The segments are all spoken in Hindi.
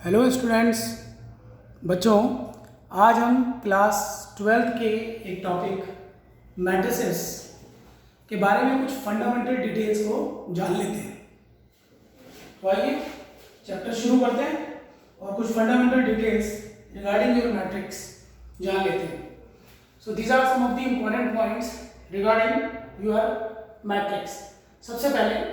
हेलो स्टूडेंट्स, बच्चों। आज हम क्लास 12th के एक टॉपिक मैट्रिसेस के बारे में कुछ फंडामेंटल डिटेल्स को जान लेते हैं। तो आइए चैप्टर शुरू करते हैं और कुछ fundamental details regarding your matrix जान लेते हैं। So these are some of the important points regarding your matrix. सबसे पहले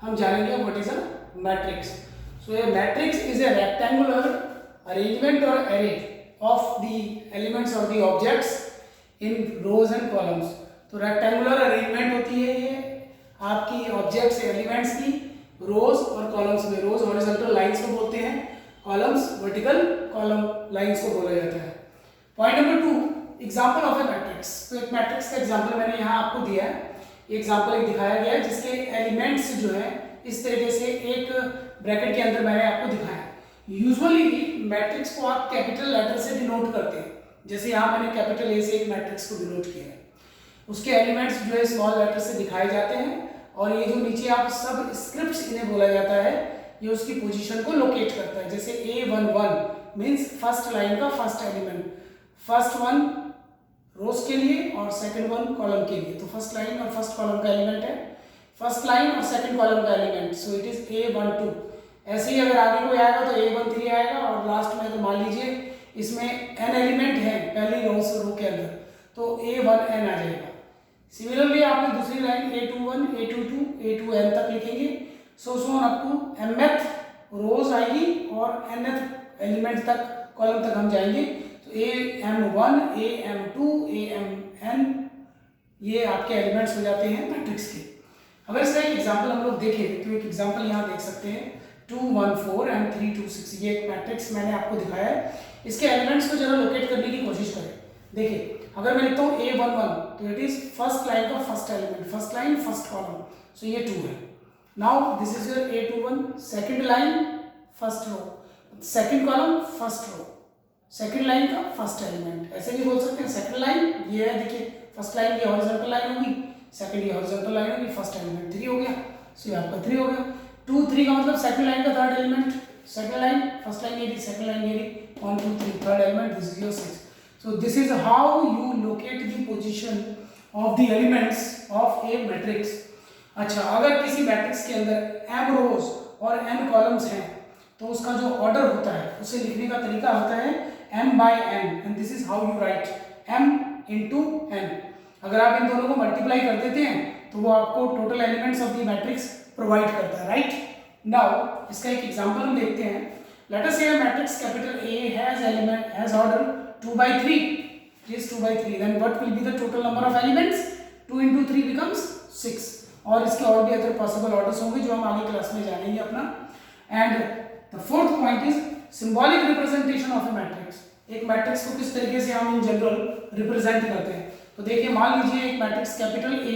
हम जानेंगे what is a matrix. So a matrix is a rectangular arrangement or array of the elements or the objects in rows and columns। तो rectangular arrangement होती है ये आपकी objects elements की rows और columns में। rows horizontal lines को बोलते हैं, columns vertical column lines को बोला जाता है। Point number 2, example of a matrix। तो एक matrix का example मैंने यहाँ आपको दिया है। example एक दिखाया गया है जिसके elements जो है इस तरीके से एक ब्रैकेट के अंदर मैंने आपको दिखाया। यूजुअली मैट्रिक्स को आप कैपिटल लेटर से डिनोट करते हैं, जैसे यहाँ मैंने कैपिटल ए से एक मैट्रिक्स को डिनोट किया है। उसके एलिमेंट्स जो है स्मॉल लेटर से दिखाए जाते हैं और ये जो नीचे आप सब स्क्रिप्ट्स इन्हें बोला जाता है, ये उसकी पोजीशन को लोकेट करता है। जैसे A11 मीन्स फर्स्ट लाइन का first element, first one rose के लिए और सेकंड वन कॉलम के लिए। तो फर्स्ट लाइन और फर्स्ट कॉलम का एलिमेंट है, फर्स्ट लाइन और सेकंड कॉलम का element. So it is A12। ऐसे ही अगर आगे कोई आएगा तो A13 आएगा और लास्ट में तो मान लीजिए इसमें n एलिमेंट है पहली रो के अंदर, तो A1n आ जाएगा। सिमिलरली आपने दूसरी लाइन A21, A22, A2n तक लिखेंगे। So on up to mth rows आएगी और nth एलिमेंट तक कॉलम तक हम जाएंगे। तो AM1, AM2, AMn ये आपके एलिमेंट्स हो जाते हैं मैट्रिक्स के। अगर इसका एक एग्जाम्पल हम लोग देखें तो एक एग्जाम्पल यहाँ देख सकते हैं 2, 1, 4 एंड 3, 2, 6। ये एक मैट्रिक्स मैंने आपको दिखाया है। इसके एलिमेंट्स को जरा लोकेट करने की कोशिश करें। देखिए अगर मैं लिखता हूँ A11 तो इट इज फर्स्ट लाइन का first element, first line first column. So ये 2 है। Now this is your A21, second line first row, second column first row, second line का फर्स्ट एलिमेंट। ऐसे भी बोल सकते हैं सेकंड लाइन ये है, देखिए फर्स्ट लाइन ये हॉरिजॉन्टल लाइन होगी, सेकंड ये हॉरिजॉन्टल लाइन होगी, फर्स्ट एलिमेंट 3 हो गया। सो ये आपका 3 हो गया। 2, 3 का मतलब सेकंड लाइन का third element, second line first line ये, सेकंड लाइन ये, 1, 2, 3 third element, this is your 6। So this is how you locate the position of the elements of A matrix. अच्छा, अगर किसी मैट्रिक्स के अंदर m रोज और n कॉलम्स हैं तो उसका जो ऑर्डर होता है उसे लिखने का तरीका होता है m/n and this is how you right m into n। अगर आप इन दोनों को मल्टीप्लाई कर देते हैं तो वो आपको total elements of the matrix provide करता है, राइट। नाउ इसका एक एग्जांपल हम देखते हैं। लेट अस से matrix capital A has order 2/3 is 2/3, then what will be the total number of elements? 2 into 3 becomes 6। और इसके और भी अदर पॉसिबल ऑर्डर्स होंगे जो हम आगे क्लास में जानेंगे अपना। And the fourth point is symbolic representation of A matrix. एक मैट्रिक्स को किस तरीके से हम इन जनरल रिप्रेजेंट करते हैं। तो देखिए मान लीजिए एक मैट्रिक्स कैपिटल A,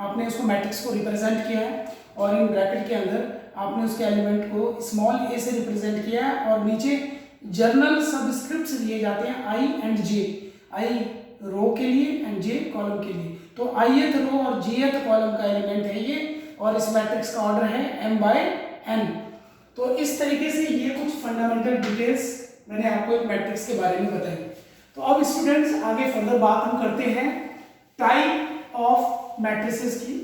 आपने उसको मैट्रिक्स को रिप्रेजेंट किया है और इन ब्रैकेट के अंदर आपने उसके एलिमेंट को स्मॉल a से रिप्रेजेंट किया है और नीचे जर्नल सबस्क्रिप्ट्स दिए जाते हैं I एंड J, I रो के लिए एंड J कॉलम के लिए। तो ith रो और jth कॉलम का एलिमेंट है ये और इस मैट्रिक्स का ऑर्डर है m/n। तो इस तरीके से ये कुछ फंडामेंटल डिटेल्स मैंने आपको एक मैट्रिक्स के बारे में बताई। तो अब स्टूडेंट्स आगे फर्दर बात हम करते हैं टाइप ऑफ मैट्रिसेस की,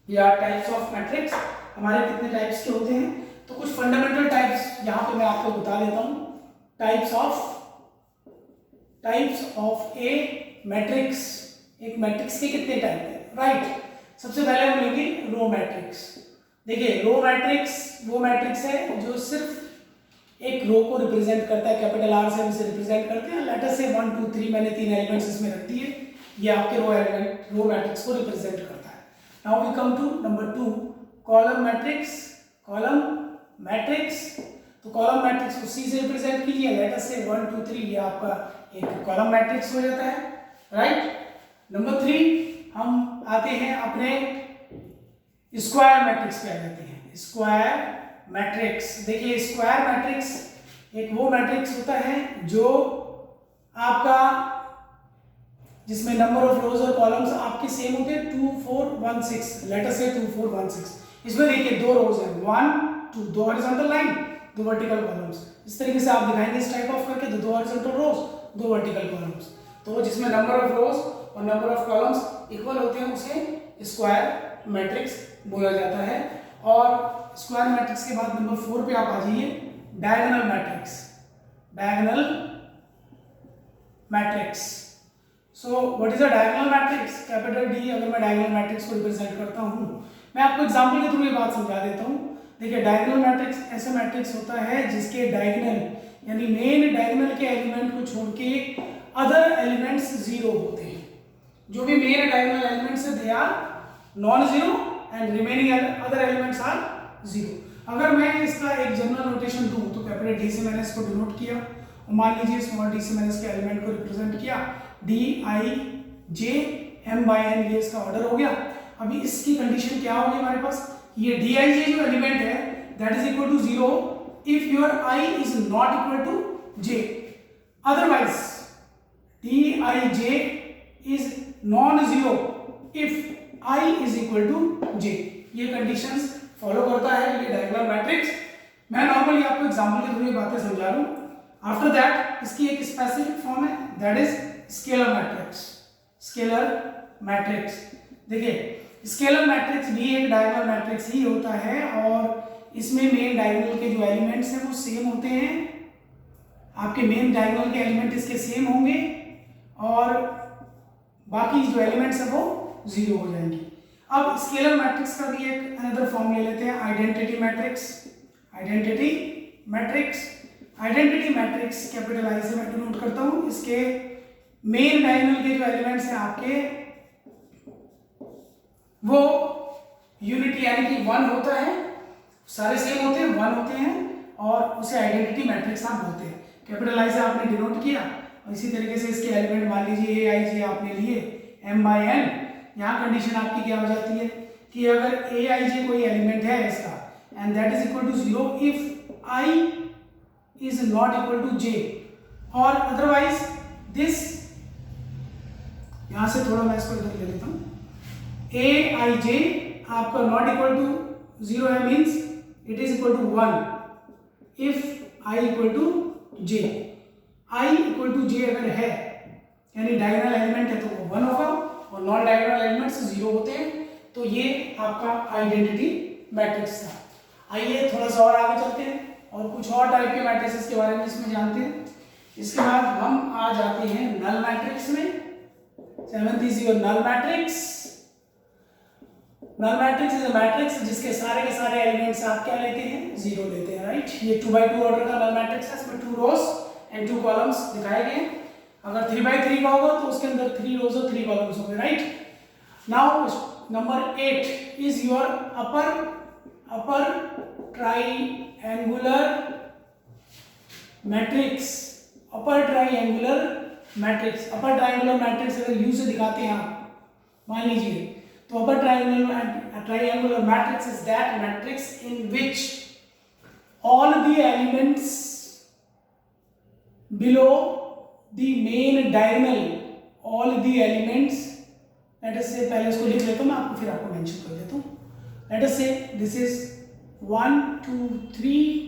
या टाइप्स ऑफ मैट्रिक्स हमारे कितने टाइप्स के होते हैं। तो कुछ फंडामेंटल टाइप्स यहाँ पे मैं आपको बता देता हूँ। Types of A matrix. एक मैट्रिक्स के कितने टाइप है, राइट। सबसे पहले हम लेंगे रो मैट्रिक्स। देखिए रो मैट्रिक्स वो मैट्रिक्स है जो सिर्फ एक रो को रिप्रेजेंट करता है, कैपिटल R से हम इसे रिप्रेजेंट करते हैं। लेटर से 1, 2, 3 मैंने 3 एलिमेंट्स इसमें रख दिए, ये आपके रो मैट्रिक्स को रिप्रेजेंट करता है। Now we come to number 2, column matrix. Column matrix, तो कॉलम मैट्रिक्स को C से रिप्रेजेंट कीजिए, लेटर से 1, 2, 3 ये आपका एक कॉलम मैट्रिक्स हो जाता है, राइट। नंबर 3 हम आते हैं अपने स्क्वायर मैट्रिक्स पे आ जाते हैं। स्क्वायर मैट्रिक्स, देखिए स्क्वायर मैट्रिक्स एक वो मैट्रिक्स होता है जो आपका जिसमें नंबर ऑफ रोज और कॉलम्स आपके सेम होते हैं 2, 4, 1, 6। लेटर से 2, 4, 1, 6। इसमें देखिए 2 रोज है, 1, 2, 2 हॉरिजॉन्टल लाइन 2 वर्टिकल कॉलम्स। इस तरीके से आप दिखाएंगे इस टाइप ऑफ करके, 2 हॉरिजॉन्टल रोज, 2 वर्टिकल कॉलम्स। तो जिसमें नंबर ऑफ रोज और नंबर ऑफ कॉलम्स इक्वल होते हैं उसे स्क्वायर मैट्रिक्स बोला जाता है। और स्क्वायर मैट्रिक्स के बाद नंबर 4 पे आप आ जाइए, diagonal matrix. Diagonal matrix, so what is a diagonal matrix? Capital D अगर मैं डायगोनल मैट्रिक्स को रिप्रेजेंट करता हूँ, मैं आपको एग्जांपल के थ्रू ये बात समझा देता हूँ। देखिए, डायगोनल मैट्रिक्स ऐसा मैट्रिक्स होता है जिसके डायगोनल यानी मेन डायगोनल के एलिमेंट को छोड़ के अदर एलिमेंट्स जीरो होते हैं। जो भी मेन डायगोनल एलिमेंट्स है they are non zero and remaining other elements are zero. अगर मैं इसका एक जनरल नोटेशन दूं तो कैपिटल डी से मैंने इसको डिनोट किया, और मान लीजिए स्मॉल डी से मैंने इसके एलिमेंट को रिप्रेजेंट किया, D I J M by N, ये इसका ऑर्डर हो गया। अभी इसकी कंडीशन क्या होगी हमारे पास, ये डी आई जे जो एलिमेंट है that is equal to zero if your I is not equal to J, otherwise D I J is non zero if I is equal to J. ये कंडीशंस फॉलो करता है ये डायगोनल मैट्रिक्स। मैं नॉर्मली आपको एग्जांपल के थ्रू ये बातें समझा रहा हूं। आफ्टर दैट इसकी एक स्पेसिफिक फॉर्म है that is scalar matrix. Scalar matrix, देखिए स्केलर मैट्रिक्स भी एक डायगोनल मैट्रिक्स ही होता है और इसमें मेन डायगोनल के जो एलिमेंट्स हैं वो सेम होते हैं। आपके मेन डायगोनल के एलिमेंट इसके सेम होंगे और बाकी जो एलिमेंट्स हैं वो जीरो हो जाएंगे। अब स्केलर मैट्रिक्स का भी एक अनदर फॉर्म ले लेते हैं, identity matrix. Identity matrix, identity matrix capital I से मैं नोट करता हूं। इसके मेन डायगोनल के जो एलिमेंट्स हैं आपके वो यूनिटी यानी कि 1 होता है, सारे सेम होते हैं, 1 होते हैं और उसे आइडेंटिटी मैट्रिक्स आप बोलते हैं। कैपिटल आई से आपने डिनोट किया और इसी तरीके से इसके एलिमेंट मान लीजिए ए आई जे आपने लिए एम बाई एन। यहाँ कंडीशन आपकी क्या हो जाती है कि अगर ए आई जे कोई एलिमेंट है इसका and that is equal to zero if I is not equal to J, और अदरवाइज दिस, यहां से थोड़ा मैं इसको इधर ले लेता हूं, ए आई जे आपका नॉट इक्वल टू जीरो है means it is equal to 1 if I equal to J. I equal to J अगर है यानी डायगोनल एलिमेंट है तो वो 1 होगा और नॉन डायगोनल एलिमेंट्स जीरो होते हैं। तो ये आपका आइडेंटिटी मैट्रिक्स था। आइए थोड़ा सा और आगे चलते हैं और कुछ और टाइप के मैट्रिक्स के बारे में इसमें जानते हैं। इसके बाद हम आ जाते हैं नल मैट्रिक्स में। 7th is your null matrix. Null matrix is a matrix जिसके सारे के सारे एलिमेंट्स आप क्या लेते हैं, जीरो लेते हैं, राइट। ये 2x2 ऑर्डर का नल मैट्रिक्स है, इसमें 2 रोज एंड 2 कॉलम्स दिखाए गए हैं। अगर 3x3 का होगा तो उसके अंदर 3 रोज और 3 कॉलम्स होंगे, right. Now number 8 is your upper triangular matrix. Upper triangular matrix, upper triangular matrix अगर यू से दिखाते हैं आप, मान लीजिए, तो अपर triangular matrix is that matrix in which all the elements below the main diagonal, all the elements, let us say, पहले इसको लिख लेता हूँ मैं, आपको फिर आपको मेंशन कर देता हूँ। let us say this is 1 2 3